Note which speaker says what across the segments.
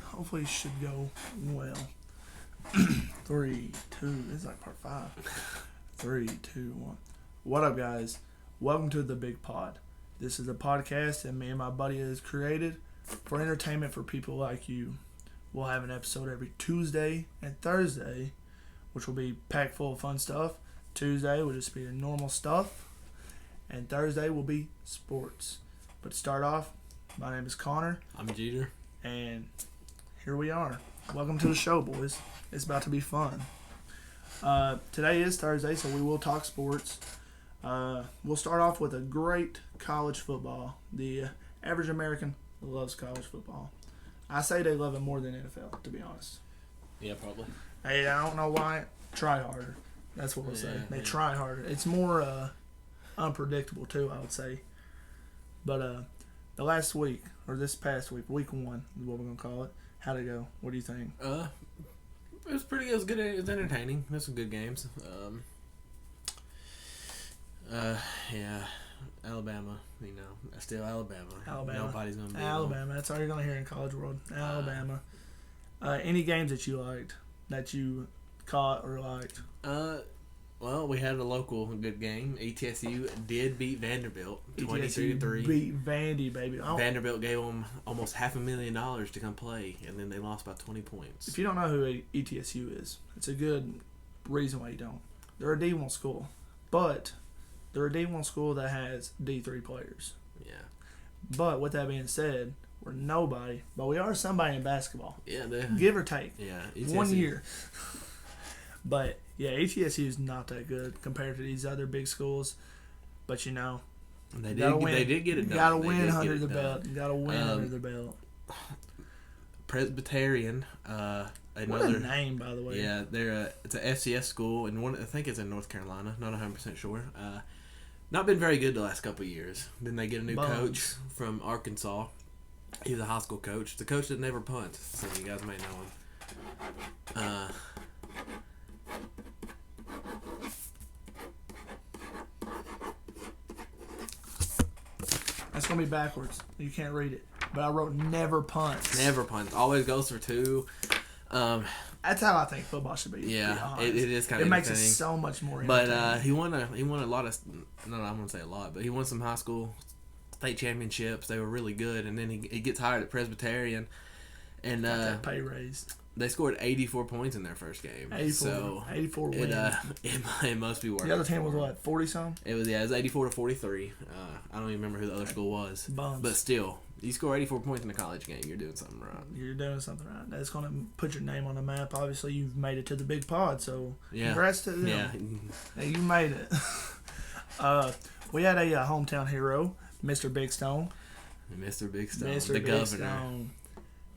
Speaker 1: hopefully it should go well. 3, 2. This is like part 5. 3, 2, 1. What up, guys? Welcome to the Big Pod. This is a podcast that me and my buddy has created for entertainment for people like you. We'll have an episode every Tuesday and Thursday, which will be packed full of fun stuff. Tuesday will just be the normal stuff, and Thursday will be sports. But to start off, my name is Connor.
Speaker 2: I'm Jeter.
Speaker 1: And here we are. Welcome to the show, boys. It's about to be fun. Today is Thursday, so we will talk sports. We'll start off with a great college football. The average American loves college football. I say they love it more than NFL, to be honest.
Speaker 2: Yeah, probably.
Speaker 1: Hey, I don't know why. Try harder. That's what we'll say. They try harder. It's more unpredictable, too, I would say. But the last week, or this past week, week 1 is what we're going to call it. How'd it go? What do you think?
Speaker 2: It was pretty good. It was good. It was entertaining. There's some good games. Yeah, Alabama. Still Alabama. Nobody's gonna beat
Speaker 1: Alabama. That's all you're gonna hear in college world. Alabama. Any games that you liked, that you caught or liked?
Speaker 2: Well, we had a local good game. ETSU did beat Vanderbilt 23-3.
Speaker 1: Beat Vandy, baby.
Speaker 2: Vanderbilt gave them almost $500,000 to come play, and then they lost by 20 points.
Speaker 1: If you don't know who ETSU is, it's a good reason why you don't. They're a D1 school, but they're a D1 school that has D3 players.
Speaker 2: Yeah.
Speaker 1: But with that being said, we're nobody, but we are somebody in basketball.
Speaker 2: Yeah,
Speaker 1: give or take.
Speaker 2: Yeah, ETSU.
Speaker 1: 1 year. But yeah, ETSU is not that good compared to these other big schools. But
Speaker 2: they did get it done.
Speaker 1: Gotta win under the belt. Gotta win under the belt.
Speaker 2: Presbyterian.
Speaker 1: What a name, by the way.
Speaker 2: Yeah, it's a FCS school, and I think it's in North Carolina. Not 100% sure. Not been very good the last couple of years. Then they get a new coach from Arkansas. He's a high school coach. It's a coach that never punts, so you guys may know him.
Speaker 1: That's going to be backwards. You can't read it. But I wrote never punts.
Speaker 2: Never punts. Always goes for 2.
Speaker 1: That's how I think football should be.
Speaker 2: Yeah, it is kind of.
Speaker 1: It makes it so much more.
Speaker 2: But he won a lot of. No, I'm gonna say a lot, but he won some high school state championships. They were really good, and then he gets hired at Presbyterian, and
Speaker 1: that pay raise.
Speaker 2: They scored 84 points in their first game.
Speaker 1: 84 wins.
Speaker 2: It must be worth.
Speaker 1: The other team was what, 40-something?
Speaker 2: It was 84-43. I don't even remember who the other school was.
Speaker 1: Bums.
Speaker 2: But still, you score 84 points in a college game, you're doing something right.
Speaker 1: You're doing something right. That's going to put your name on the map. Obviously, you've made it to the Big Pod, so congrats to them.
Speaker 2: Yeah.
Speaker 1: Hey, you made it. We had a hometown hero, Mr. Big Stone.
Speaker 2: Mr. Big Stone,
Speaker 1: Mr.
Speaker 2: the
Speaker 1: Big
Speaker 2: governor.
Speaker 1: Stone.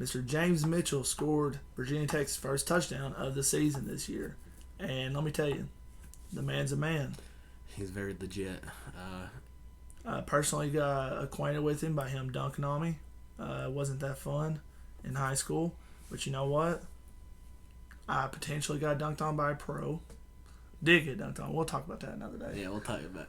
Speaker 1: Mr. James Mitchell scored Virginia Tech's first touchdown of the season this year. And let me tell you, the man's a man.
Speaker 2: He's very legit.
Speaker 1: I personally got acquainted with him by him dunking on me. It wasn't that fun in high school. But you know what? I potentially got dunked on by a pro. Did get dunked on. We'll talk about that another day.
Speaker 2: Yeah, we'll talk about it.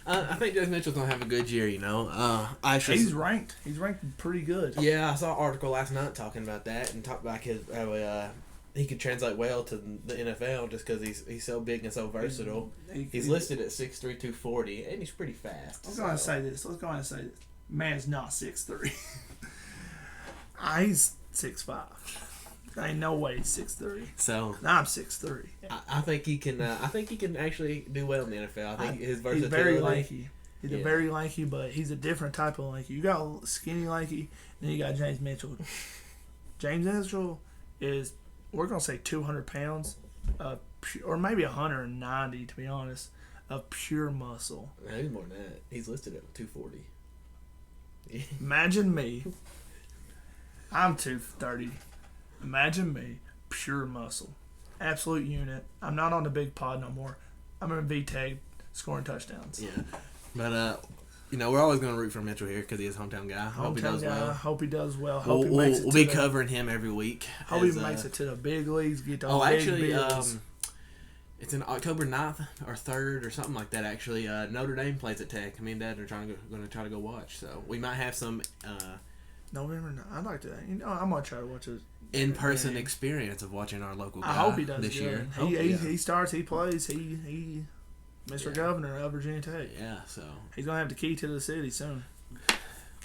Speaker 2: I think James Mitchell's going to have a good year,
Speaker 1: He's ranked. He's ranked pretty good.
Speaker 2: Yeah, I saw an article last night talking about that and talked about how he could translate well to the NFL just because he's so big and so versatile. He's listed at 6'3", 240, and he's pretty fast.
Speaker 1: Let's go and say this. Man's not 6'3". He's 6'5". Ain't no way he's 6'3".
Speaker 2: So
Speaker 1: I'm 6'3".
Speaker 2: I think he can. I think he can actually do well in the NFL. I think his versatility.
Speaker 1: He's very lanky. He's a very lanky, but he's a different type of lanky. You got skinny lanky, and then you got James Mitchell. James Mitchell is, we're gonna say 200 pounds, or maybe 190 to be honest, of pure muscle.
Speaker 2: No, he's more than that. He's listed at 240.
Speaker 1: Imagine me. I'm 230. Imagine me, pure muscle, absolute unit. I'm not on the Big Pod no more. I'm in VTEG scoring touchdowns.
Speaker 2: Yeah, but we're always going to root for Mitchell here because he's a hometown guy. Hope he does well.
Speaker 1: Hope he does well.
Speaker 2: We'll be covering him every week.
Speaker 1: Hope he makes it to the big leagues. Get those big bills.
Speaker 2: It's in October 9th or 3rd or something like that, actually. Notre Dame plays at Tech. Me and Dad are going to try to go watch. So we might have some
Speaker 1: November. No, I'd like to. I'm gonna try to watch it.
Speaker 2: In-person
Speaker 1: game.
Speaker 2: experience of watching our local guy
Speaker 1: I hope he does
Speaker 2: this
Speaker 1: good.
Speaker 2: year.
Speaker 1: He starts. He plays. He Mr. Governor of Virginia Tech.
Speaker 2: Yeah, so
Speaker 1: He's gonna have the key to the city soon.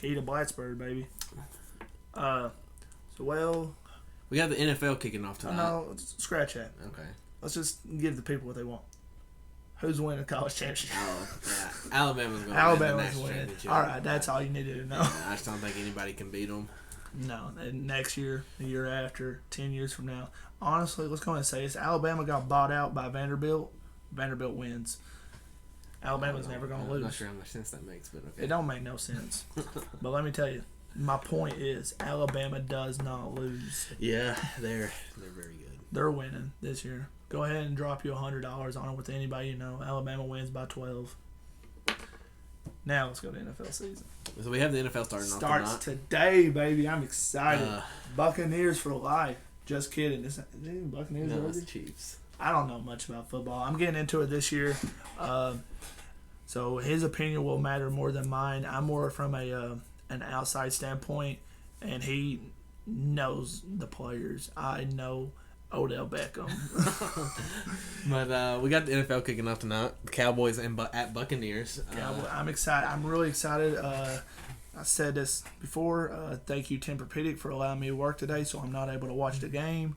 Speaker 1: Key to Blacksburg, baby.
Speaker 2: we got the NFL kicking off tonight.
Speaker 1: No, scratch that.
Speaker 2: Okay.
Speaker 1: Let's just give the people what they want. Who's winning the college championship?
Speaker 2: Oh, yeah. Alabama's going to win the
Speaker 1: Alabama's
Speaker 2: national
Speaker 1: winning.
Speaker 2: championship.
Speaker 1: All right, that's all you needed to know.
Speaker 2: Yeah, I just don't think anybody can beat them.
Speaker 1: No, and next year, the year after, 10 years from now. Honestly, let's go ahead and say this. Alabama got bought out by Vanderbilt. Vanderbilt wins. Alabama's never going to lose.
Speaker 2: I'm not sure how much sense that makes, but okay.
Speaker 1: It don't make no sense. But let me tell you, my point is Alabama does not lose.
Speaker 2: Yeah, they're very good.
Speaker 1: They're winning this year. Go ahead and drop you $100 on it with anybody you know. Alabama wins by 12. Now let's go to NFL season.
Speaker 2: So we have the NFL starting
Speaker 1: Starts
Speaker 2: off tonight.
Speaker 1: today, baby. I'm excited. Buccaneers for life. Just kidding. Buccaneers
Speaker 2: No,
Speaker 1: already?
Speaker 2: it's Chiefs.
Speaker 1: I don't know much about football. I'm getting into it this year. So his opinion will matter more than mine. I'm more from an outside standpoint, and he knows the players. I know Odell Beckham.
Speaker 2: But we got the NFL kicking off tonight. The Cowboys at Buccaneers.
Speaker 1: I'm excited. I'm really excited. I said this before. Thank you, Tempur-Pedic, for allowing me to work today, so I'm not able to watch the game.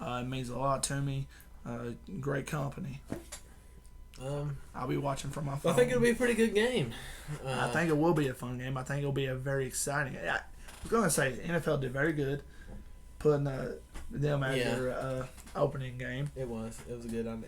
Speaker 1: It means a lot to me. Great company. I'll be watching from my phone.
Speaker 2: I think it'll be a pretty good game.
Speaker 1: I think it will be a fun game. I think it'll be a very exciting. I was going to say the NFL did very good, putting them as their opening game.
Speaker 2: It was a good one.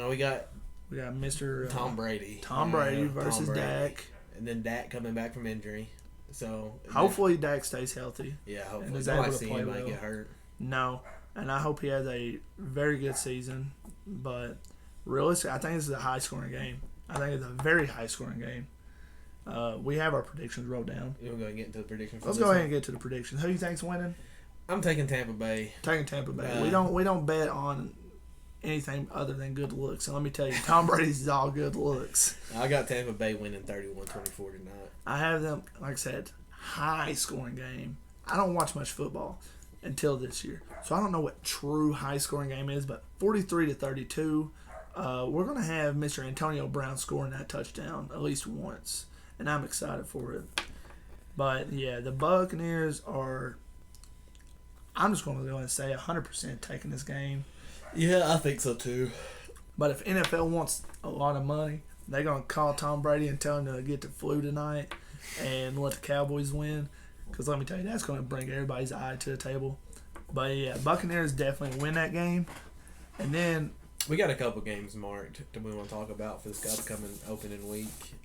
Speaker 2: We got
Speaker 1: Mr.
Speaker 2: Tom Brady.
Speaker 1: Tom Brady versus Dak.
Speaker 2: And then Dak coming back from injury. So
Speaker 1: hopefully Dak stays healthy.
Speaker 2: Yeah, hopefully.
Speaker 1: And is
Speaker 2: Don't
Speaker 1: able
Speaker 2: like
Speaker 1: to
Speaker 2: see
Speaker 1: play
Speaker 2: anybody
Speaker 1: well.
Speaker 2: get hurt.
Speaker 1: No, and I hope he has a very good season. But realistically, I think this is a high-scoring game. I think it's a very high-scoring game. We have our predictions wrote down.
Speaker 2: You're going to get into the predictions.
Speaker 1: Let's go ahead and get to the predictions. Who do you think's winning?
Speaker 2: I'm taking Tampa Bay.
Speaker 1: Taking Tampa Bay. We don't bet on anything other than good looks. And let me tell you, Tom Brady's is all good looks.
Speaker 2: I got Tampa Bay winning 31-24 tonight.
Speaker 1: I have them, like I said, high-scoring game. I don't watch much football until this year, so I don't know what true high-scoring game is. But 43-32, we're gonna have Mr. Antonio Brown scoring that touchdown at least once, and I'm excited for it. But yeah, the Buccaneers are. I'm just gonna go and say 100% taking this game.
Speaker 2: Yeah, I think so too.
Speaker 1: But if NFL wants a lot of money, they're gonna call Tom Brady and tell him to get the flu tonight and let the Cowboys win. Because let me tell you, that's going to bring everybody's eye to the table. But yeah, Buccaneers definitely win that game. And then
Speaker 2: we got a couple games marked that we want to talk about for this upcoming opening week.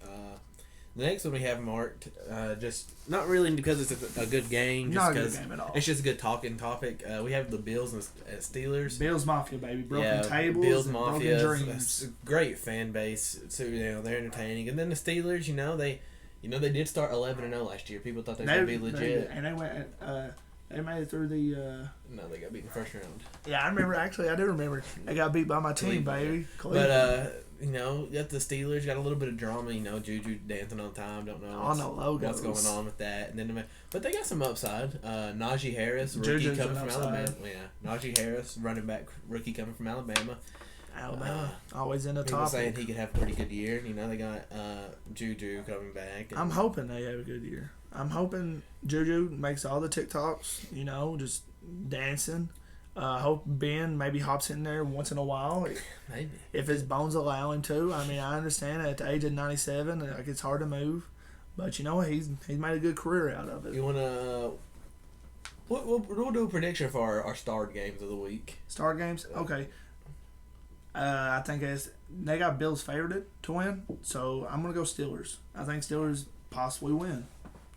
Speaker 2: The next one we have marked, just not really because it's a good game. Just
Speaker 1: not a good game at all.
Speaker 2: It's just a good talking topic. We have the Bills and Steelers.
Speaker 1: Bills Mafia, baby. Broken tables,
Speaker 2: Bills
Speaker 1: and
Speaker 2: Mafia,
Speaker 1: broken dreams.
Speaker 2: a great fan base. So they're entertaining. And then the Steelers, they did start 11-0 last year. People thought they were going to be legit.
Speaker 1: And they went. They made it through the.
Speaker 2: No, they got beat in the first round.
Speaker 1: Yeah, I remember. Actually, I do remember. They got beat by my team, baby.
Speaker 2: But got the Steelers, got a little bit of drama. Juju dancing on time. Don't know what's going on with that. And then, but they got some upside. Najee Harris, rookie
Speaker 1: Juju's
Speaker 2: coming from Alabama. Yeah, Najee Harris, running back, rookie coming from Alabama.
Speaker 1: Alabama, always in the
Speaker 2: people
Speaker 1: top.
Speaker 2: Saying he could have a pretty good year. They got Juju coming back.
Speaker 1: I'm hoping they have a good year. I'm hoping Juju makes all the TikToks, just dancing. I hope Ben maybe hops in there once in a while.
Speaker 2: Maybe. If
Speaker 1: his bones allow him to. I mean, I understand at the age of 97, it's hard to move. But you know what? He's made a good career out of it.
Speaker 2: You want to... We'll do a prediction for our starred games of the week.
Speaker 1: Starred games? Okay. I think they got Bills favored to win, so I'm going to go Steelers. I think Steelers possibly win.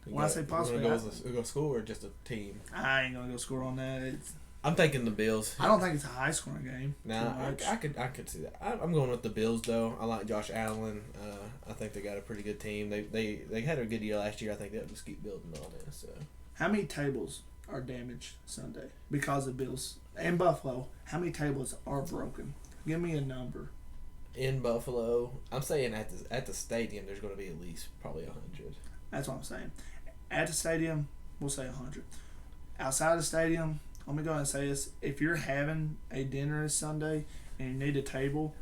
Speaker 1: When I say possibly,
Speaker 2: we're going to score or just a team?
Speaker 1: I ain't going to go score on that.
Speaker 2: I'm thinking the Bills.
Speaker 1: I don't think it's a high-scoring game.
Speaker 2: No, I could see that. I'm going with the Bills, though. I like Josh Allen. I think they got a pretty good team. They had a good year last year. I think they'll just keep building on it. So,
Speaker 1: how many tables are damaged Sunday because of Bills and Buffalo? How many tables are broken? Give me a number.
Speaker 2: In Buffalo, I'm saying at the stadium, there's going to be at least probably 100.
Speaker 1: That's what I'm saying. At the stadium, we'll say 100. Outside the stadium, let me go ahead and say this. If you're having a dinner this Sunday and you need a table,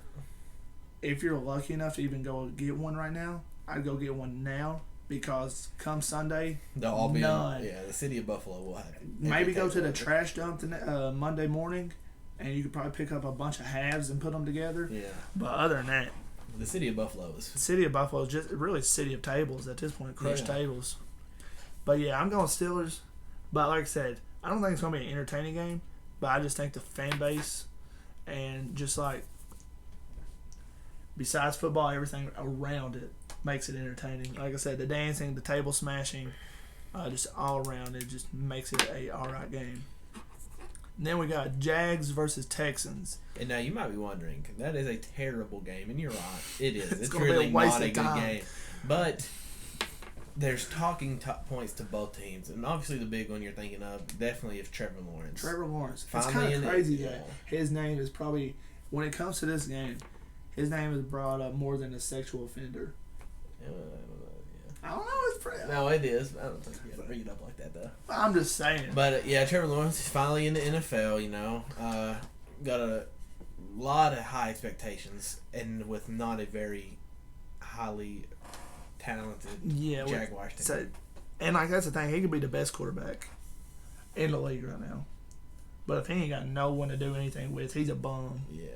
Speaker 1: if you're lucky enough to even go get one right now, I'd go get one now because come Sunday,
Speaker 2: they'll all be
Speaker 1: none.
Speaker 2: the city of Buffalo will have
Speaker 1: Maybe go to the trash dump Monday morning, and you could probably pick up a bunch of halves and put them together.
Speaker 2: Yeah.
Speaker 1: But other than that,
Speaker 2: the city of Buffalo is...
Speaker 1: The city of Buffalo is just really a city of tables at this point, crushed tables. But yeah, I'm going Steelers. But like I said, I don't think it's going to be an entertaining game, but I just think the fan base and just like besides football, everything around it makes it entertaining. Like I said, the dancing, the table smashing, just all around it just makes it a alright game. And then we got Jags versus Texans.
Speaker 2: And now you might be wondering, that is a terrible game, and you're right. It is. It's
Speaker 1: gonna
Speaker 2: really
Speaker 1: be a waste
Speaker 2: not a
Speaker 1: of
Speaker 2: good
Speaker 1: time.
Speaker 2: game. But there's talking points to both teams, and obviously the big one you're thinking of definitely is Trevor Lawrence.
Speaker 1: Trevor Lawrence. It's
Speaker 2: Finally
Speaker 1: kind of crazy
Speaker 2: yeah.
Speaker 1: that his name is probably, when it comes to this game, his name is brought up more than a sexual offender.
Speaker 2: Yeah.
Speaker 1: I don't know. It's pretty.
Speaker 2: No, it is. I don't think we got to bring it up like that, though.
Speaker 1: I'm just saying.
Speaker 2: But, yeah, Trevor Lawrence is finally in the NFL, you know. Got a lot of high expectations, and with not a very highly talented Jaguars team.
Speaker 1: So, and like that's the thing, he could be the best quarterback in the league right now. But if he ain't got no one to do anything with, he's a bum.
Speaker 2: Yeah.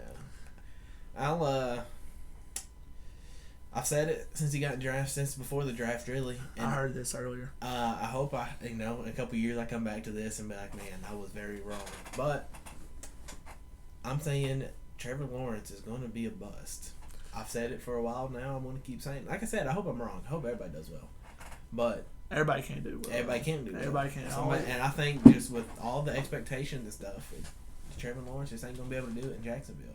Speaker 2: I've said it since he got drafted, since before the draft, really. And
Speaker 1: I heard this earlier.
Speaker 2: I hope in a couple of years I come back to this and be like, man, I was very wrong. But I'm saying Trevor Lawrence is going to be a bust. I've said it for a while now. I'm going to keep saying it. Like I said, I hope I'm wrong. I hope everybody does well. But
Speaker 1: everybody can't do well.
Speaker 2: Everybody can't do well.
Speaker 1: Everybody can't.
Speaker 2: And I think just with all the expectations and stuff, Trevor Lawrence just ain't going to be able to do it in Jacksonville.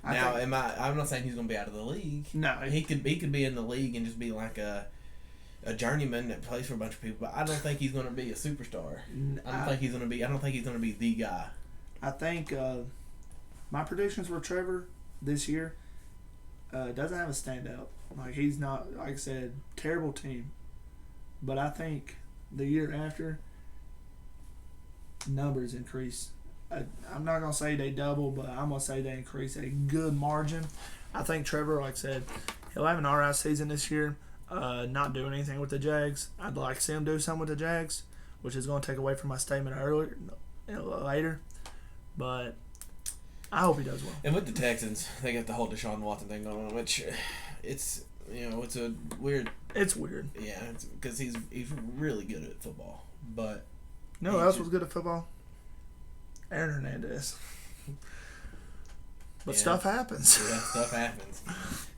Speaker 2: I'm not saying he's going to be out of the league.
Speaker 1: No,
Speaker 2: he could be in the league and just be like a journeyman that plays for a bunch of people. But I don't think he's going to be a superstar. I don't think he's going to be the guy.
Speaker 1: I think my predictions for Trevor this year doesn't have a standout. Like he's not, like I said, terrible team. But I think the year after, numbers increase. I'm not going to say they double, but I'm going to say they increase a good margin. I think Trevor, like I said, he'll have an alright season this year. Not doing anything with the Jags. I'd like to see him do something with the Jags, which is going to take away from my statement later. But I hope he does well.
Speaker 2: And with the Texans, they got the whole Deshaun Watson thing going on, which it's a weird.
Speaker 1: It's weird.
Speaker 2: Yeah, because he's really good at football, but
Speaker 1: you know who else was good at football? Aaron Hernandez. But stuff happens.
Speaker 2: Yeah, stuff happens.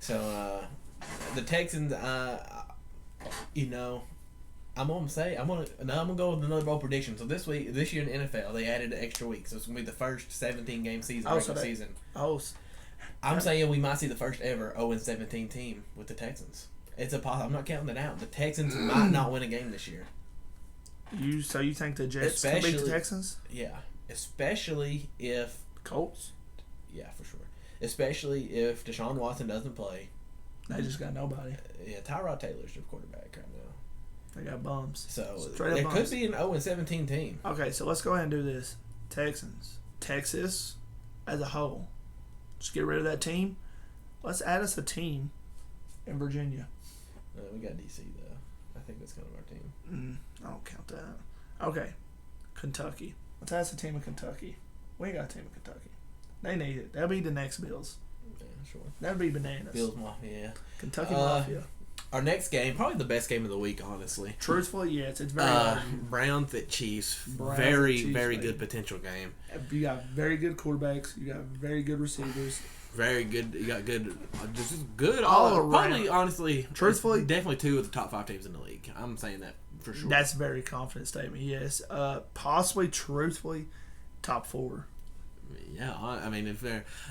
Speaker 2: So the Texans, I'm gonna go with another bold prediction. So this year in the NFL, they added an extra week, so it's gonna be the first 17-game season, season. I'm saying we might see the first ever 0-17 team with the Texans. It's a possible. I'm not counting it out. The Texans might not win a game this year.
Speaker 1: You think the Jets can beat the Texans?
Speaker 2: Yeah, especially if
Speaker 1: Colts.
Speaker 2: Yeah, for sure. Especially if Deshaun Watson doesn't play.
Speaker 1: They just got nobody.
Speaker 2: Tyrod Taylor's their quarterback right now.
Speaker 1: They got bums.
Speaker 2: So there could be an 0-17 team.
Speaker 1: Okay, so let's go ahead and do this. Texans. Texas as a whole. Just get rid of that team. Let's add us a team in Virginia.
Speaker 2: We got DC, though. I think that's kind of our team.
Speaker 1: I don't count that. Okay. Kentucky. Let's add us a team in Kentucky. We ain't got a team in Kentucky. They need it. That'll be the next Bills.
Speaker 2: Yeah, sure.
Speaker 1: That'd be bananas.
Speaker 2: Bills Mafia.
Speaker 1: Kentucky Mafia.
Speaker 2: Our next game, probably the best game of the week, honestly.
Speaker 1: Truthfully, yes. It's very hard.
Speaker 2: Browns at Chiefs. Very good potential game.
Speaker 1: You got very good quarterbacks. You got very good receivers.
Speaker 2: Very good. You got good. Just good
Speaker 1: all around.
Speaker 2: Probably, honestly,
Speaker 1: truthfully,
Speaker 2: definitely two of the top 5 teams in the league. I'm saying that for sure.
Speaker 1: That's a very confident statement. Yes. Possibly, truthfully, top 4.
Speaker 2: Yeah, I mean,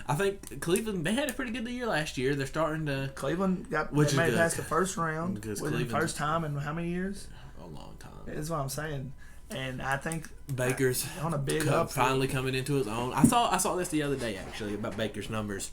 Speaker 2: I think Cleveland, they had a pretty good year last year. They're starting to.
Speaker 1: Cleveland made it past the first round. Within the first time in how many years?
Speaker 2: A long time.
Speaker 1: That's what I'm saying. And I think
Speaker 2: Baker's
Speaker 1: on a big up
Speaker 2: finally coming into his own. I saw this the other day actually about Baker's numbers.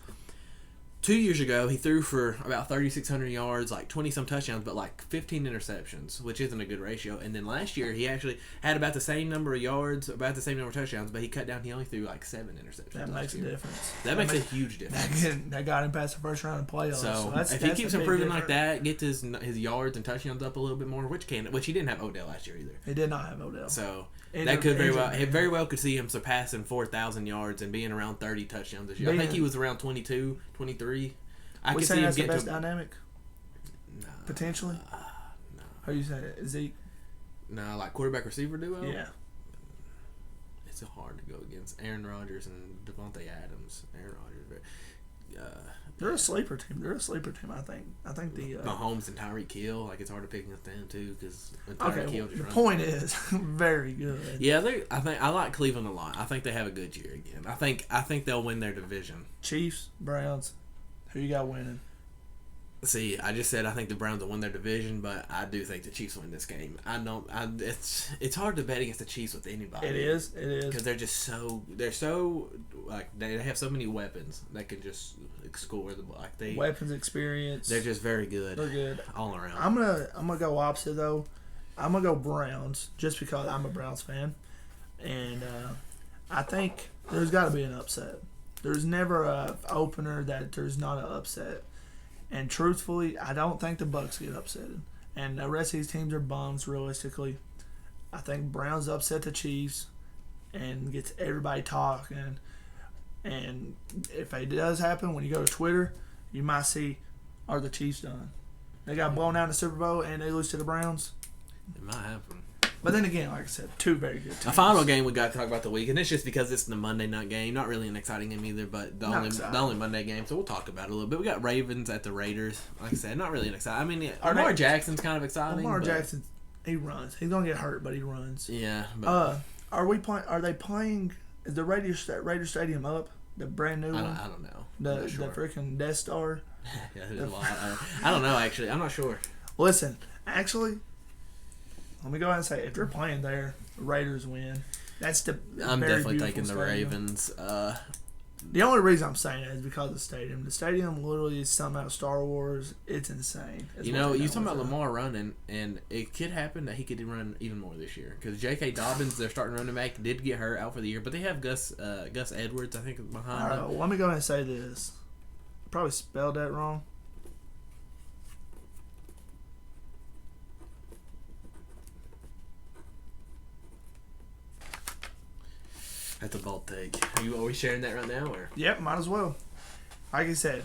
Speaker 2: 2 years ago, he threw for about 3,600 yards, like 20-some touchdowns, but like 15 interceptions, which isn't a good ratio. And then last year, he actually had about the same number of yards, about the same number of touchdowns, but he cut down. He only threw like 7 interceptions.
Speaker 1: That makes a difference.
Speaker 2: That makes a huge difference.
Speaker 1: That got him past the first round of playoffs.
Speaker 2: So if he keeps improving like that, gets his yards and touchdowns up a little bit more, which he didn't have Odell last year either.
Speaker 1: He did not have Odell.
Speaker 2: So that could very well could see him surpassing 4,000 yards and being around 30 touchdowns this year. I think he was around 22, 23. I could see him
Speaker 1: that's the
Speaker 2: get
Speaker 1: best
Speaker 2: to
Speaker 1: dynamic?
Speaker 2: No.
Speaker 1: Potentially?
Speaker 2: No.
Speaker 1: How you say it? Zeke?
Speaker 2: No, like quarterback receiver duo?
Speaker 1: Yeah.
Speaker 2: It's hard to go against Aaron Rodgers and Devontae Adams. Aaron Rodgers.
Speaker 1: They're a sleeper team. I think.
Speaker 2: Mahomes and Tyreek Hill. Like, it's hard to pick against them too because
Speaker 1: the point is very good.
Speaker 2: Yeah, I like Cleveland a lot. I think they have a good year again. I think they'll win their division.
Speaker 1: Chiefs, Browns. Who you got winning?
Speaker 2: See, I just said I think the Browns will win their division, but I do think the Chiefs will win this game. It's hard to bet against the Chiefs with anybody.
Speaker 1: It is
Speaker 2: because they're so like they have so many weapons that can just score
Speaker 1: weapons experience.
Speaker 2: They're just very good.
Speaker 1: They're good
Speaker 2: all around.
Speaker 1: I'm gonna go opposite though. I'm gonna go Browns just because I'm a Browns fan, and I think there's got to be an upset. There's never a opener that there's not an upset. And truthfully, I don't think the Bucs get upset. And the rest of these teams are bums, realistically. I think Browns upset the Chiefs and gets everybody talking. And if it does happen, when you go to Twitter, you might see, are the Chiefs done? They got blown out in the Super Bowl and they lose to the Browns.
Speaker 2: It might happen.
Speaker 1: But then again, like I said, two very good teams.
Speaker 2: A final game we got to talk about the week, and it's just because it's the Monday night game. Not really an exciting game either, but the only Monday game, so we'll talk about it a little bit. We got Ravens at the Raiders. Like I said, not really an exciting. I mean, Lamar Jackson's kind of exciting.
Speaker 1: Lamar Jackson, he runs. He's gonna get hurt, but he runs.
Speaker 2: Yeah. But,
Speaker 1: are they playing? Is the Raider Stadium up? The brand new one.
Speaker 2: I don't know.
Speaker 1: The freaking Death Star.
Speaker 2: Yeah, it is a lot. I don't know actually. I'm not sure.
Speaker 1: Listen, actually. Let me go ahead and say, if they're playing there, the Raiders win. I'm
Speaker 2: definitely taking the
Speaker 1: stadium.
Speaker 2: Ravens.
Speaker 1: The only reason I'm saying that is because of the stadium. The stadium literally is something out of Star Wars. It's insane.
Speaker 2: You talking about Lamar running, and it could happen that he could run even more this year. Because J.K. Dobbins, their starting running back, did get hurt out for the year. But they have Gus Edwards, I think, behind him.
Speaker 1: Let me go ahead and say this. Probably spelled that wrong.
Speaker 2: That's a bold take. Are we sharing that right now? Or?
Speaker 1: Yep, might as well. Like I said,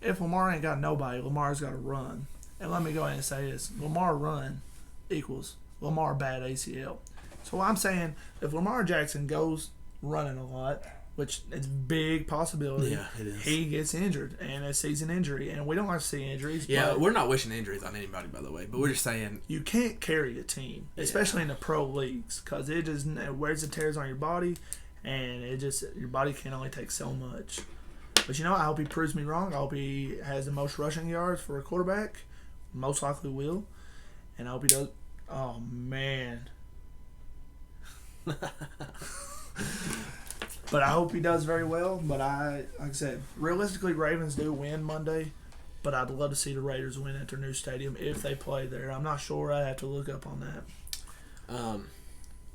Speaker 1: if Lamar ain't got nobody, Lamar's got to run. And let me go ahead and say this. Lamar run equals Lamar bad ACL. So I'm saying if Lamar Jackson goes running a lot, which is a big possibility,
Speaker 2: yeah, it is.
Speaker 1: He gets injured and a season injury. And we don't like to see injuries.
Speaker 2: Yeah, we're not wishing injuries on anybody, by the way. But we're just saying.
Speaker 1: You can't carry a team, especially in the pro leagues, because it wears the tears on your body, and your body can only take so much. But I hope he proves me wrong. I hope he has the most rushing yards for a quarterback. Most likely will. And I hope he does. Oh, man. But I hope he does very well. But like I said, realistically, Ravens do win Monday. But I'd love to see the Raiders win at their new stadium if they play there. I'm not sure. I'd have to look up on that.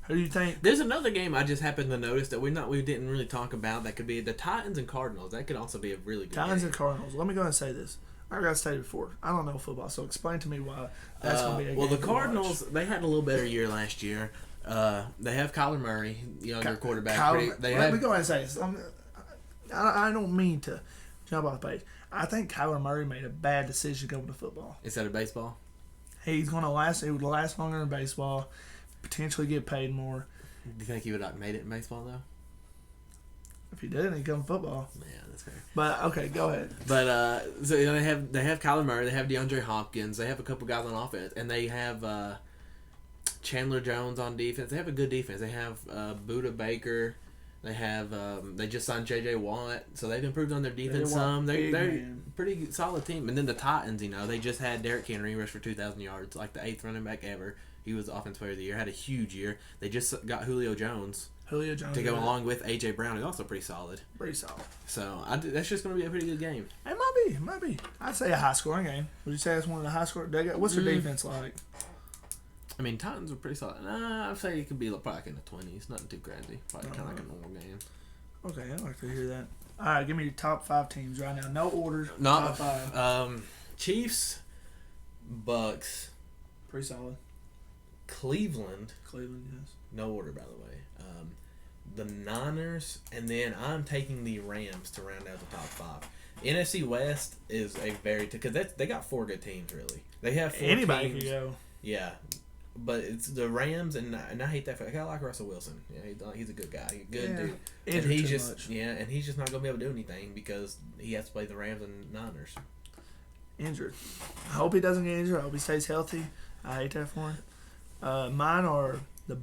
Speaker 1: Who do you think?
Speaker 2: There's another game I just happened to notice that we didn't really talk about. That could be the Titans and Cardinals. That could also be a really good
Speaker 1: Titans
Speaker 2: game.
Speaker 1: and Cardinals. Let me go ahead and say this. I got to say before. I don't know football, so explain to me why that's going to be a game.
Speaker 2: Well, the Cardinals, they had a little better year last year. They have Kyler Murray, younger quarterback.
Speaker 1: Let me go ahead and say this. I don't mean to jump off the page. I think Kyler Murray made a bad decision going to football.
Speaker 2: Instead of baseball?
Speaker 1: He's going to last. It would last longer in baseball, potentially get paid more.
Speaker 2: Do you think he would have made it in baseball, though?
Speaker 1: If he did, he'd come to football.
Speaker 2: Yeah, that's fair.
Speaker 1: But, okay, go ahead.
Speaker 2: But, so they have Kyler Murray, they have DeAndre Hopkins, they have a couple guys on offense, and they have Chandler Jones on defense. They have a good defense. They have Buda Baker. They have they just signed J.J. Watt, so they've improved on their defense
Speaker 1: Watt,
Speaker 2: some. They're
Speaker 1: man.
Speaker 2: pretty solid team. And then the Titans, they just had Derrick Henry rush for 2,000 yards, like the 8th running back ever. He was the offensive player of the year. Had a huge year. They just got Julio Jones to go along with A.J. Brown, who's also pretty solid.
Speaker 1: Pretty solid.
Speaker 2: So that's just going to be a pretty good game.
Speaker 1: It might be. I'd say a high-scoring game. Would you say it's one of the high-scoring? What's their defense like?
Speaker 2: I mean, Titans are pretty solid. I'd say it could be probably like in the 20s. Nothing too crazy. Probably kind of like a normal game.
Speaker 1: Okay, I'd like to hear that. All right, give me your top 5 teams right now. No order.
Speaker 2: Not
Speaker 1: top 5.
Speaker 2: Chiefs, Bucks,
Speaker 1: Pretty solid.
Speaker 2: Cleveland,
Speaker 1: yes.
Speaker 2: no order by the way. The Niners, and then I'm taking the Rams to round out the top 5. NFC West is a very because they got 4 good teams really. They have 4
Speaker 1: Anybody
Speaker 2: teams.
Speaker 1: can go.
Speaker 2: Yeah, but it's the Rams, and I hate that. I like Russell Wilson. Yeah, he's a good guy, good dude. And he's just
Speaker 1: much.
Speaker 2: and he's just not gonna be able to do anything because he has to play the Rams and Niners.
Speaker 1: Injured. I hope he doesn't get injured. I hope he stays healthy. I hate that for him. Mine are the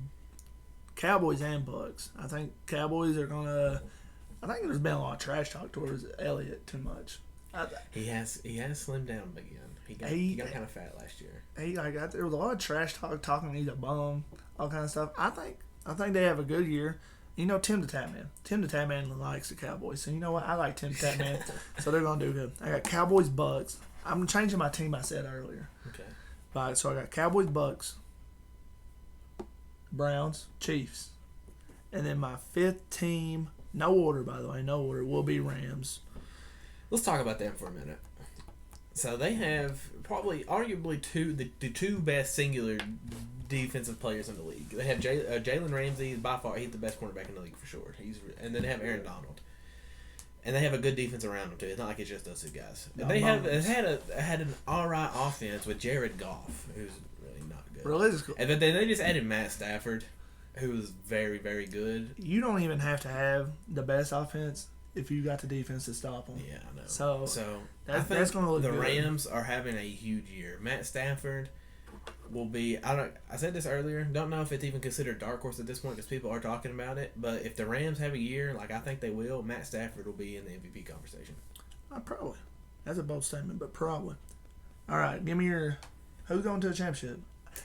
Speaker 1: Cowboys and Bucks. I think Cowboys are gonna. I think there's been a lot of trash talk towards Elliott too much.
Speaker 2: He has slimmed down again. He got kind of fat last year.
Speaker 1: There was a lot of trash talking he's a bum, all kind of stuff. I think they have a good year. You know, Tim the Tatman. Tim the Tatman likes the Cowboys, so you know what? I like Tim the Tatman, so they're gonna do good. I got Cowboys, Bucks. I'm changing my team I said earlier.
Speaker 2: Okay.
Speaker 1: Right, so I got Cowboys, Bucks, Browns, Chiefs, and then my 5th team, no order by the way, no order, will be Rams.
Speaker 2: Let's talk about them for a minute. So they have probably, arguably, the two best singular defensive players in the league. They have Jalen Ramsey. By far, he's the best cornerback in the league for sure. And then they have Aaron Donald, and they have a good defense around them too. It's not like it's just those 2 guys. They had an alright offense with Jared Goff, who's really not good.
Speaker 1: Really?
Speaker 2: And then they just added Matt Stafford, who was very, very good.
Speaker 1: You don't even have to have the best offense if you got the defense to stop them.
Speaker 2: Yeah, I know.
Speaker 1: So
Speaker 2: that's
Speaker 1: going to look
Speaker 2: the
Speaker 1: good.
Speaker 2: Rams are having a huge year. Matt Stafford will be. I said this earlier. Don't know if it's even considered dark horse at this point because people are talking about it. But if the Rams have a year like I think they will, Matt Stafford will be in the MVP conversation.
Speaker 1: Probably. That's a bold statement, but probably. All right, give me your. Who's going to the championship?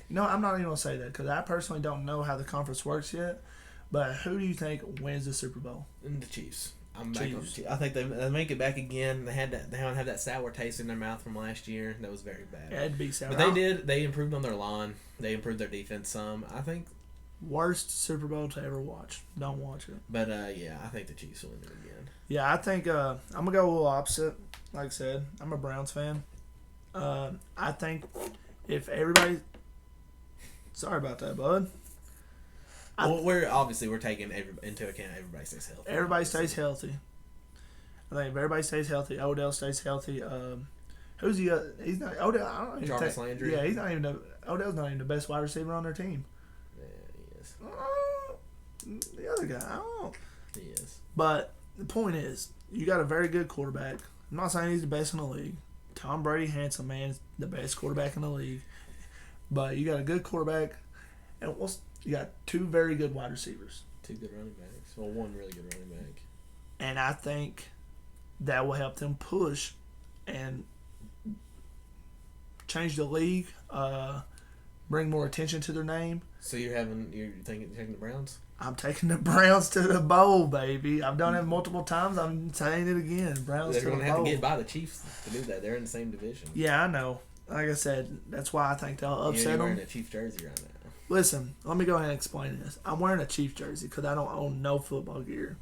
Speaker 1: I'm not even going to say that because I personally don't know how the conference works yet. But who do you think wins the Super Bowl?
Speaker 2: And the Chiefs. I'm back on the Chiefs. I think they make it back again. They don't have that sour taste in their mouth from last year. That was very bad.
Speaker 1: Yeah, it'd be sour.
Speaker 2: But they did. They improved on their line. They improved their defense some. I think.
Speaker 1: Worst Super Bowl to ever watch. Don't watch it.
Speaker 2: But yeah, I think the Chiefs will win it again.
Speaker 1: Yeah, I think I'm gonna go a little opposite. Like I said, I'm a Browns fan. I think if everybody. Sorry about that, bud.
Speaker 2: Well, we're taking into account everybody stays healthy.
Speaker 1: Everybody stays healthy. I think if everybody stays healthy, Odell stays healthy. Who's the? He's not Odell. I don't even
Speaker 2: Jarvis Landry.
Speaker 1: Yeah, he's not even. Odell's not even the best wide receiver on their team.
Speaker 2: Yeah, he is.
Speaker 1: The other guy, I don't know.
Speaker 2: He is.
Speaker 1: But the point is, you got a very good quarterback. I'm not saying he's the best in the league. Tom Brady, handsome man, is the best quarterback in the league. But you got a good quarterback, and you got 2 very good wide receivers.
Speaker 2: 2 good running backs. Well, 1 really good running back.
Speaker 1: And I think that will help them push and change the league, bring more attention to their name.
Speaker 2: So you're taking the Browns?
Speaker 1: I'm taking the Browns to the bowl, baby. I've done it multiple times. I'm saying it again. Browns to the bowl.
Speaker 2: They're going to have to get by the Chiefs to do that. They're in the same division.
Speaker 1: Yeah, I know. Like I said, that's why I think they'll upset them.
Speaker 2: You're wearing a Chiefs jersey right now.
Speaker 1: Listen, let me go ahead and explain this. I'm wearing a Chiefs jersey because I don't own no football gear.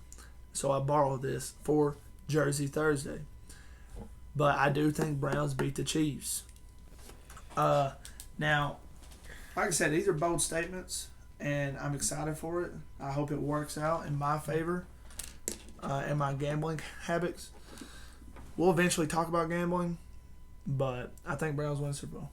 Speaker 1: So I borrowed this for Jersey Thursday. But I do think Browns beat the Chiefs. Now, like I said, these are bold statements, and I'm excited for it. I hope it works out in my favor and my gambling habits. We'll eventually talk about gambling, but I think Browns win the Super Bowl.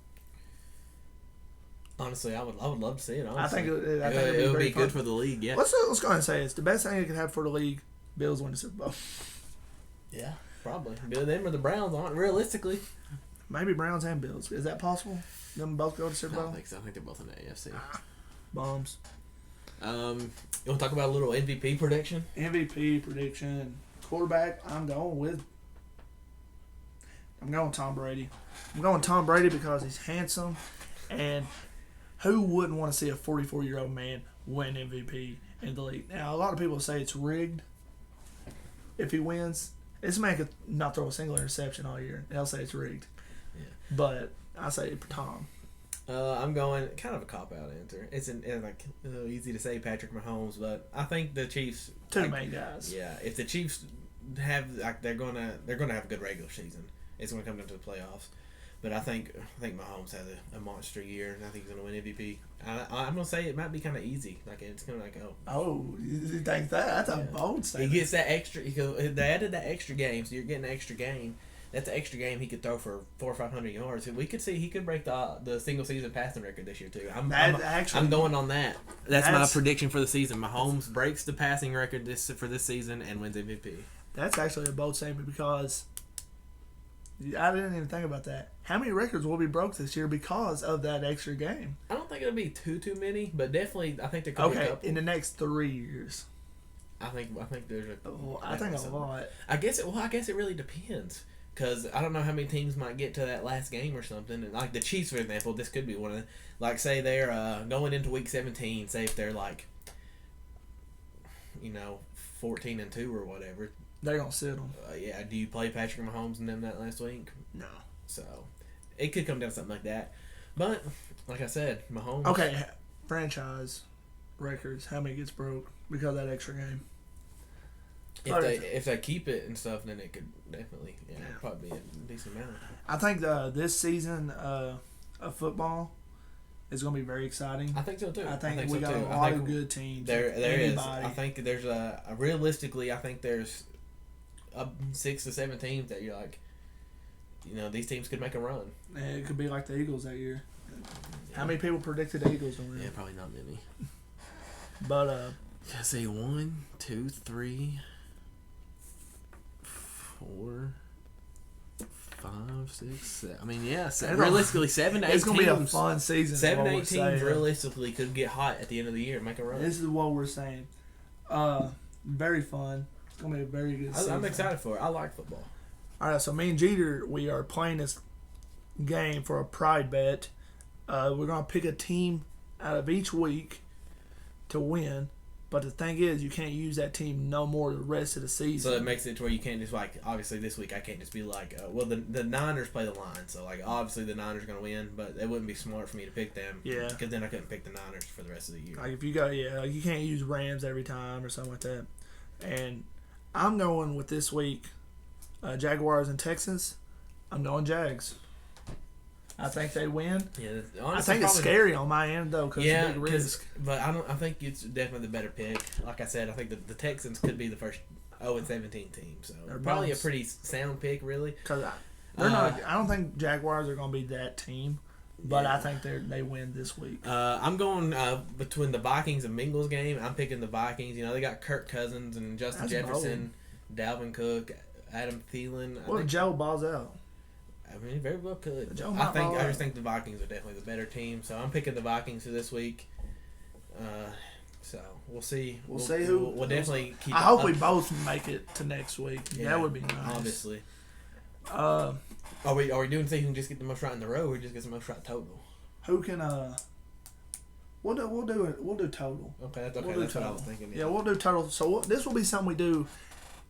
Speaker 2: Honestly, I would love to see it. Honestly.
Speaker 1: I think
Speaker 2: it would be good for the league. Yeah.
Speaker 1: Let's go ahead and say it's the best thing it could have for the league. Bills win the Super Bowl.
Speaker 2: Yeah, probably. Them or the Browns aren't realistically.
Speaker 1: Maybe Browns and Bills. Is that possible? Them both go to Super Bowl?
Speaker 2: I don't think so. I think they're both in the AFC.
Speaker 1: Bombs.
Speaker 2: You want to talk about a little MVP prediction?
Speaker 1: MVP prediction. Quarterback, I'm going Tom Brady. I'm going Tom Brady because he's handsome, and who wouldn't want to see a 44-year-old man win MVP in the league? Now, a lot of people say it's rigged if he wins. This man could not throw a single interception all year. They'll say it's rigged.
Speaker 2: Yeah.
Speaker 1: But I say Tom.
Speaker 2: I'm going kind of a cop-out answer. It's easy to say Patrick Mahomes, but I think the Chiefs...
Speaker 1: Two main guys.
Speaker 2: Yeah, if the Chiefs have... they're gonna have a good regular season. It's going to come down to the playoffs. But I think Mahomes has a monster year, and I think he's going to win MVP. I'm going to say it might be kind of easy. It's kind of like,
Speaker 1: Oh, you think that? That's a bold statement.
Speaker 2: He gets that extra... They added that extra game, so you're getting an extra game. That's an extra game he could throw for 400 or 500 yards. We could see he could break the single season passing record this year too. I'm going on that. That's my prediction for the season. Mahomes breaks the passing record for this season and wins MVP.
Speaker 1: That's actually a bold statement because I didn't even think about that. How many records will be broke this year because of that extra game?
Speaker 2: I don't think it'll be too many, but definitely I think there could be a couple.
Speaker 1: In the next 3 years.
Speaker 2: I think there's a.
Speaker 1: I think a lot.
Speaker 2: I guess it really depends. Because I don't know how many teams might get to that last game or something. And like the Chiefs, for example, this could be one of them. Like, say they're going into Week 17. Say if they're 14-2 or whatever.
Speaker 1: They're gonna sit them.
Speaker 2: Yeah. Do you play Patrick Mahomes and them that last week?
Speaker 1: No.
Speaker 2: So it could come down to something like that. But like I said, Mahomes.
Speaker 1: Okay, franchise records. How many gets broke because of that extra game?
Speaker 2: If they keep it and stuff, then it could definitely probably be a decent amount.
Speaker 1: I think this season of football is going to be very exciting.
Speaker 2: I think so too.
Speaker 1: I think we got a lot of good teams.
Speaker 2: There is. I think there's realistically, I think there's 6 to 7 teams that you're like, these teams could make a run.
Speaker 1: And it could be like the Eagles that year. Yeah. How many people predicted the Eagles to win?
Speaker 2: Yeah, probably not many.
Speaker 1: But
Speaker 2: I say 1, 2, 3. 4, 5, 6, 7. I mean, realistically, 7 to 8 teams.
Speaker 1: It's going to be a fun season.
Speaker 2: 7 to 8 teams realistically could get hot at the end of the year and make a run.
Speaker 1: This is what we're saying. Very fun. It's going to be a very good season.
Speaker 2: I'm excited for it. I like football.
Speaker 1: All right, so me and Jeter, we are playing this game for a pride bet. We're going to pick a team out of each week to win. But the thing is, you can't use that team no more the rest of the season.
Speaker 2: So it makes it to where you can't just obviously this week I can't just be the Niners play the Lions, so obviously the Niners are going to win, but it wouldn't be smart for me to pick them.
Speaker 1: Yeah.
Speaker 2: Because then I couldn't pick the Niners for the rest of the year.
Speaker 1: If you you can't use Rams every time or something like that. And I'm going with this week, Jaguars and Texans. I'm going Jags. I think they win.
Speaker 2: Yeah,
Speaker 1: honestly, I think it's scary on my end though, because it's a big risk.
Speaker 2: But I think it's definitely the better pick. Like I said, I think the Texans could be the first 0-17 team, so probably a pretty sound pick, really.
Speaker 1: Because they're not. I don't think Jaguars are going to be that team, but I think they win this week.
Speaker 2: I'm going between the Vikings and Bengals game. I'm picking the Vikings. They got Kirk Cousins and Justin Jefferson, Dalvin Cook, Adam Thielen.
Speaker 1: What if Joe balls out?
Speaker 2: I mean, very well could. I just think the Vikings are definitely the better team, so I'm picking the Vikings for this week. So we'll see.
Speaker 1: We'll see who.
Speaker 2: We'll definitely keep.
Speaker 1: I hope we both make it to next week. Yeah, that would be nice.
Speaker 2: Obviously. Are we doing things and just get the most right in the row, or just get the most right total?
Speaker 1: Who can? We'll do total.
Speaker 2: Okay, that's what I was thinking.
Speaker 1: Yeah, we'll do total. So this will be something we do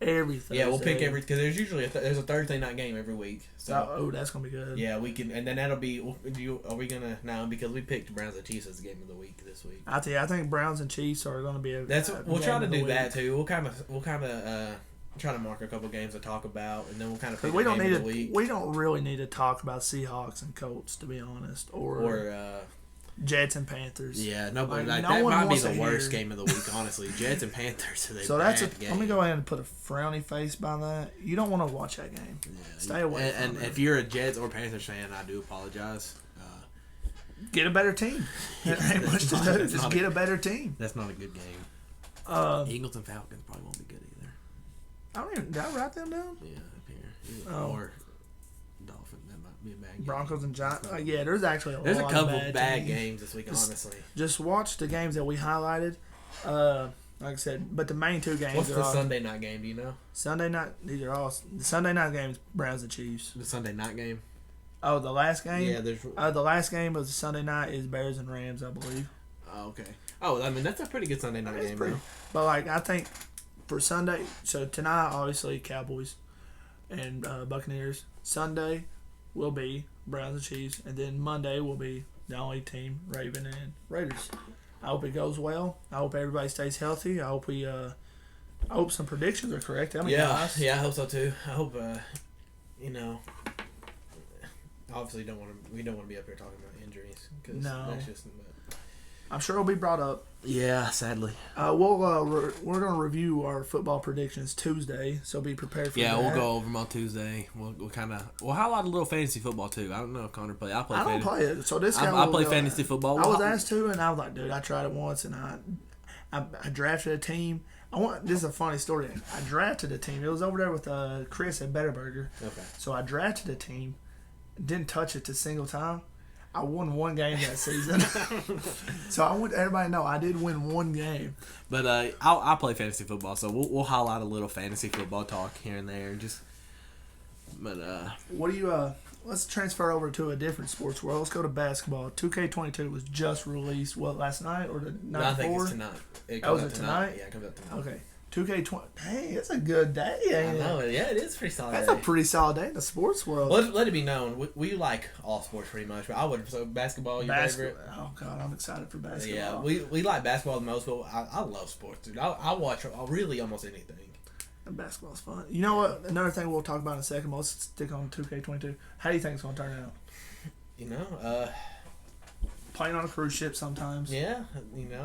Speaker 1: every Thursday.
Speaker 2: Yeah, we'll pick because there's usually there's a Thursday night game every week. So
Speaker 1: that's gonna be good.
Speaker 2: Yeah, we can, and then that'll be. Are we gonna now because we picked Browns and Chiefs as the game of the week this week?
Speaker 1: I tell you, I think Browns and Chiefs are gonna be.
Speaker 2: We'll try to do that too. We'll kind of try to mark a couple games to talk about, and then we'll kind of pick the game of the week.
Speaker 1: We don't really need to talk about Seahawks and Colts, to be honest, or Jets and Panthers.
Speaker 2: Yeah, nobody. That might be the worst game of the week, honestly. Jets and Panthers are
Speaker 1: so bad game. Let me go ahead and put a frowny face by that. You don't want to watch that game. Yeah, stay away from it.
Speaker 2: And if you're a Jets or Panthers fan, I do apologize.
Speaker 1: Get a better team. There ain't much to do. Just get a better team.
Speaker 2: That's not a good game. Eagles and Falcons probably won't be good either.
Speaker 1: Did I write them down?
Speaker 2: Yeah, up here. Or Dolphins. That might be a bad game.
Speaker 1: Broncos and Giants. Yeah, there's actually
Speaker 2: a couple bad games this week, honestly.
Speaker 1: Just watch the games that we highlighted Like I said, but the main two games
Speaker 2: What's
Speaker 1: are
Speaker 2: the
Speaker 1: all
Speaker 2: Sunday night game? Do you know?
Speaker 1: Sunday night. These are all the Sunday night games. Browns and Chiefs.
Speaker 2: The Sunday night game.
Speaker 1: Oh, the last game.
Speaker 2: Yeah, there's.
Speaker 1: The last game of the Sunday night is Bears and Rams, I believe.
Speaker 2: Oh, okay. Oh, I mean that's a pretty good Sunday night game, though.
Speaker 1: But like I think for Sunday, so tonight obviously Cowboys and Buccaneers. Sunday will be Browns and Chiefs, and then Monday will be the only team Raven and Raiders. I hope it goes well. I hope everybody stays healthy. I hope we. I hope some predictions are correct.
Speaker 2: Yeah, I hope so too. I hope obviously we don't want to be up here talking about injuries because that's just.
Speaker 1: I'm sure it'll be brought up.
Speaker 2: Yeah, sadly.
Speaker 1: We're gonna review our football predictions Tuesday, so be prepared for that.
Speaker 2: Yeah, we'll go over them on Tuesday. We'll highlight a little fantasy football too. I don't know if Connor play. I
Speaker 1: don't play it, so this guy.
Speaker 2: I play fantasy football.
Speaker 1: I was asked to, and I was like, dude, I tried it once, and I drafted a team. This is a funny story. I drafted a team. It was over there with Chris at Better Burger.
Speaker 2: Okay.
Speaker 1: So I drafted a team, didn't touch it a single time. I won one game that season. So I want everybody to know I did win one game.
Speaker 2: But I play fantasy football, so we'll highlight a little fantasy football talk here and there.
Speaker 1: What do you let's transfer over to a different sports world. Let's go to basketball. 2K22 was just released last night or the night before?
Speaker 2: I think it's tonight.
Speaker 1: That was tonight?
Speaker 2: Yeah, it comes out tonight.
Speaker 1: Okay. 2K20. Hey, it's a good day, ain't it?
Speaker 2: I know. Yeah, it is pretty solid.
Speaker 1: That's a pretty solid day in the sports world.
Speaker 2: Let it be known, we like all sports pretty much. But I would basketball your favorite.
Speaker 1: Oh God, I'm excited for basketball.
Speaker 2: Yeah, we like basketball the most, but I love sports, dude. I watch really almost anything.
Speaker 1: And basketball's fun. You know what? Another thing we'll talk about in a second. Let's stick on 2K22. How do you think it's going to turn out? Playing on a cruise ship sometimes.
Speaker 2: Yeah,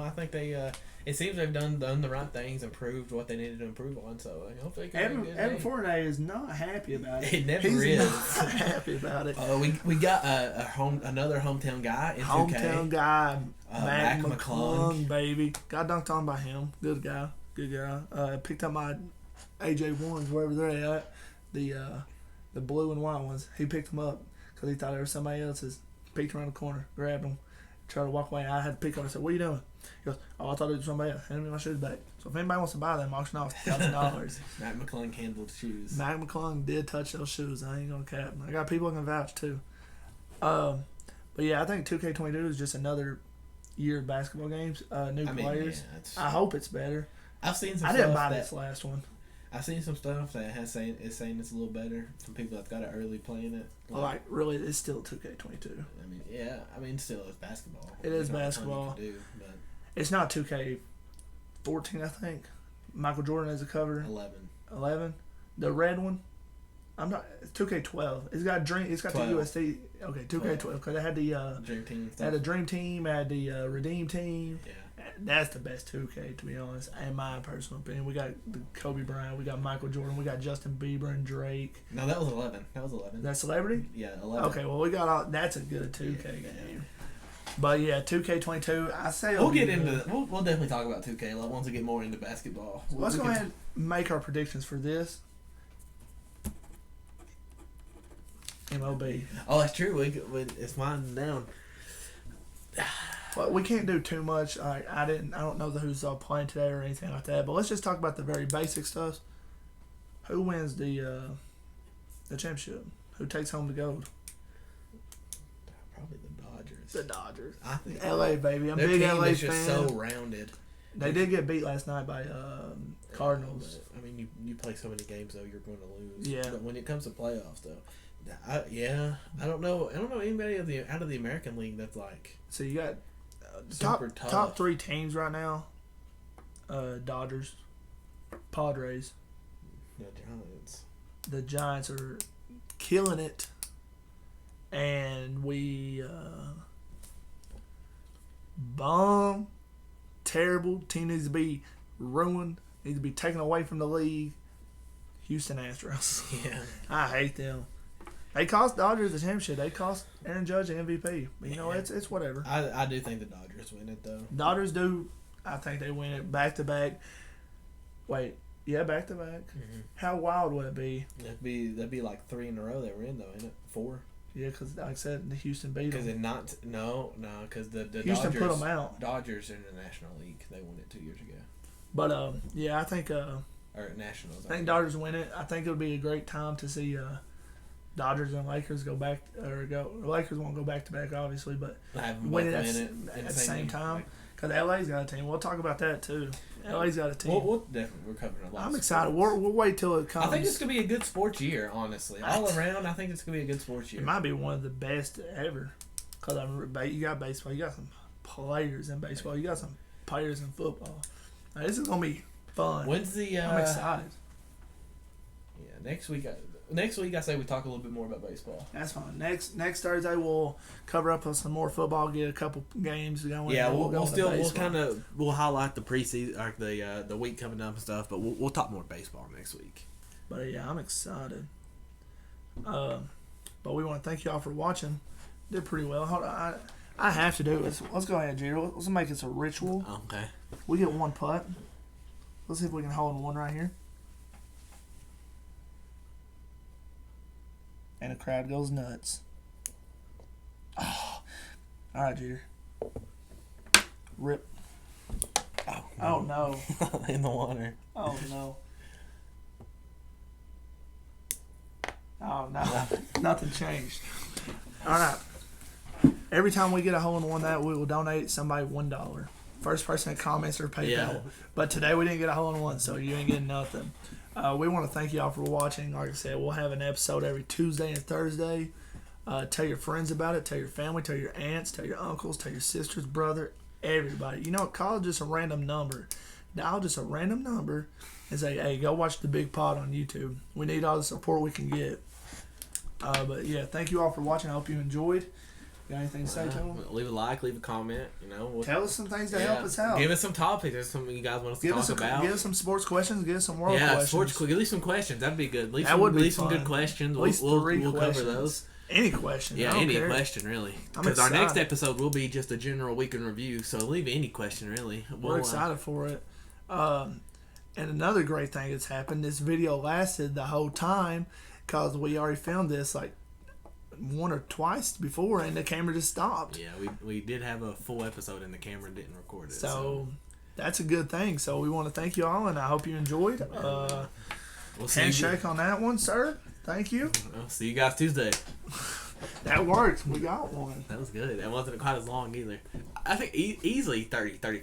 Speaker 2: I think they. It seems they've done the right things, improved what they needed to improve on. So hopefully,
Speaker 1: Evan Fournier is not happy about it.
Speaker 2: It never
Speaker 1: He's
Speaker 2: is.
Speaker 1: Not happy about it.
Speaker 2: We got another hometown guy in 2K.
Speaker 1: Hometown guy,
Speaker 2: Mac
Speaker 1: McClung, baby. Got dunked on by him. Good guy. Picked up my AJ ones wherever they're at. The blue and white ones. He picked them up because he thought they were somebody else's. Peeked around the corner, grabbed them, tried to walk away. I had to pick them. I said, "What are you doing?" He goes, "Oh, I thought it was somebody else. Hand me my shoes back." So if anybody wants to buy them, auction off $1,000.
Speaker 2: Mac McClung handled shoes.
Speaker 1: Mac McClung did touch those shoes. I ain't gonna cap. I got people who can vouch too. But yeah, I think 2K22 is just another year of basketball games. New players. Yeah, I hope it's better.
Speaker 2: I've seen some.
Speaker 1: I didn't buy this last one.
Speaker 2: I've seen some stuff that is saying it's a little better from people that got it early playing it.
Speaker 1: Like really, it's still 2K22.
Speaker 2: Still it's basketball.
Speaker 1: It is basketball.
Speaker 2: But
Speaker 1: it's not 2K14, I think. Michael Jordan has a cover. 11. The red one. I'm not. It's 2K12. It's got dream. It's got 12. The USD. Okay, 2K12 because it had the
Speaker 2: Dream Team.
Speaker 1: Had the Dream Team. Had the Redeem Team.
Speaker 2: Yeah.
Speaker 1: That's the best 2K, to be honest, in my personal opinion. We got the Kobe Bryant, we got Michael Jordan, we got Justin Bieber and Drake.
Speaker 2: No, that was 11.
Speaker 1: That celebrity?
Speaker 2: Yeah, 11.
Speaker 1: Okay, well we got all. That's a good 2K game. But yeah, 2K22. I say
Speaker 2: we'll get into. We'll definitely talk about 2K once we get more into basketball.
Speaker 1: Let's go ahead and make our predictions for this. MLB.
Speaker 2: Oh, that's true. It's winding down.
Speaker 1: Well, we can't do too much. I don't know who's all playing today or anything like that. But let's just talk about the very basic stuff. Who wins the championship? Who takes home the gold?
Speaker 2: Probably the Dodgers.
Speaker 1: The Dodgers.
Speaker 2: I think
Speaker 1: LA, baby. I'm a big LA fan. They're just
Speaker 2: so rounded.
Speaker 1: They did get beat last night by Cardinals.
Speaker 2: I mean, you play so many games though, you're going to lose.
Speaker 1: Yeah.
Speaker 2: But when it comes to playoffs though, I don't know anybody out of the American League that's like.
Speaker 1: So you got
Speaker 2: tough.
Speaker 1: Top 3 teams right now. Dodgers, Padres.
Speaker 2: The Giants.
Speaker 1: The Giants are killing it, and we terrible team needs to be ruined. Needs to be taken away from the league. Houston Astros.
Speaker 2: Yeah,
Speaker 1: I hate them. They cost Dodgers the championship. They cost Aaron Judge an MVP. But, it's whatever.
Speaker 2: I do think the Dodgers win it, though.
Speaker 1: Dodgers do. I think they win it back-to-back. Wait. Yeah, back-to-back.
Speaker 2: Mm-hmm.
Speaker 1: How wild would it be?
Speaker 2: That'd be like 3 in a row they were in, though, ain't it? 4?
Speaker 1: Yeah, because like I said, the Houston beat
Speaker 2: Because
Speaker 1: them.
Speaker 2: because the
Speaker 1: Houston
Speaker 2: Dodgers
Speaker 1: put them out.
Speaker 2: Dodgers are in the National League. They won it 2 years ago.
Speaker 1: But yeah, I think
Speaker 2: Or Nationals.
Speaker 1: I think Dodgers win it. I think it'll be a great time to see Dodgers and Lakers go back Lakers won't go back to back, obviously, but
Speaker 2: have them
Speaker 1: win
Speaker 2: both
Speaker 1: it
Speaker 2: win
Speaker 1: at
Speaker 2: in
Speaker 1: the same
Speaker 2: week.
Speaker 1: time. Because LA's got a team. We'll talk about that too. LA's got a team.
Speaker 2: We'll definitely we're covering a lot.
Speaker 1: I'm
Speaker 2: of
Speaker 1: excited.
Speaker 2: sports.
Speaker 1: We'll wait till it comes.
Speaker 2: I think it's gonna be a good sports year, honestly. All around, I think it's gonna be a good sports year.
Speaker 1: It might be one of the best ever. Because you got baseball, you got some players in baseball, you got some players in football. Now, this is gonna be fun.
Speaker 2: When's the?
Speaker 1: I'm excited.
Speaker 2: Yeah, next week. Next week, I say we talk a little bit more about baseball.
Speaker 1: That's fine. Next Thursday we'll cover up on some more football, get a couple games going.
Speaker 2: Yeah,
Speaker 1: go
Speaker 2: we'll
Speaker 1: into baseball.
Speaker 2: we'll highlight the preseason, or the week coming up and stuff. But we'll talk more baseball next week.
Speaker 1: But yeah, I'm excited. But we want to thank y'all for watching. Did pretty well. Hold on, I have to do this. Let's go ahead, Jerry. Let's make this a ritual.
Speaker 2: Okay.
Speaker 1: We get one putt. Let's see if we can hold one right here. And the crowd goes nuts. Oh. All right, Jeter. Rip. Oh, no.
Speaker 2: In the water.
Speaker 1: Oh, no. Oh, no. Nothing changed. All right. Every time we get a hole-in-one that, we will donate somebody $1. First person that comments or PayPal.
Speaker 2: Yeah.
Speaker 1: But today we didn't get a hole-in-one, so you ain't getting nothing. We want to thank y'all for watching. Like I said, we'll have an episode every Tuesday and Thursday. Tell your friends about it. Tell your family. Tell your aunts. Tell your uncles. Tell your sisters, brother, everybody. You know, call just a random number. Dial just a random number and say, hey, go watch The Big Pod on YouTube. We need all the support we can get. But, yeah, thank you all for watching. I hope you enjoyed. Got anything to say to them?
Speaker 2: Leave a like, leave a comment.
Speaker 1: Tell us some things to help us out.
Speaker 2: Give us some topics. There's something you guys want us to talk about.
Speaker 1: Give us some sports questions. Give us some world questions.
Speaker 2: Sports. Give us some questions. That'd be good. Leave some good questions.
Speaker 1: At least
Speaker 2: we'll
Speaker 1: three
Speaker 2: cover
Speaker 1: questions.
Speaker 2: those.
Speaker 1: Any question.
Speaker 2: Yeah, any question really. Because our next episode will be just a general week in review. So leave any question really.
Speaker 1: We're excited for it. And another great thing that's happened. This video lasted the whole time because we already filmed this like one or twice before, and the camera just stopped.
Speaker 2: Yeah, we did have a full episode, and the camera didn't record it.
Speaker 1: So that's a good thing. So we want to thank you all, and I hope you enjoyed. Handshake on that one, sir. Thank you.
Speaker 2: I'll see you guys Tuesday.
Speaker 1: That worked. We got one.
Speaker 2: That was good. That wasn't quite as long either. I think easily 30, 35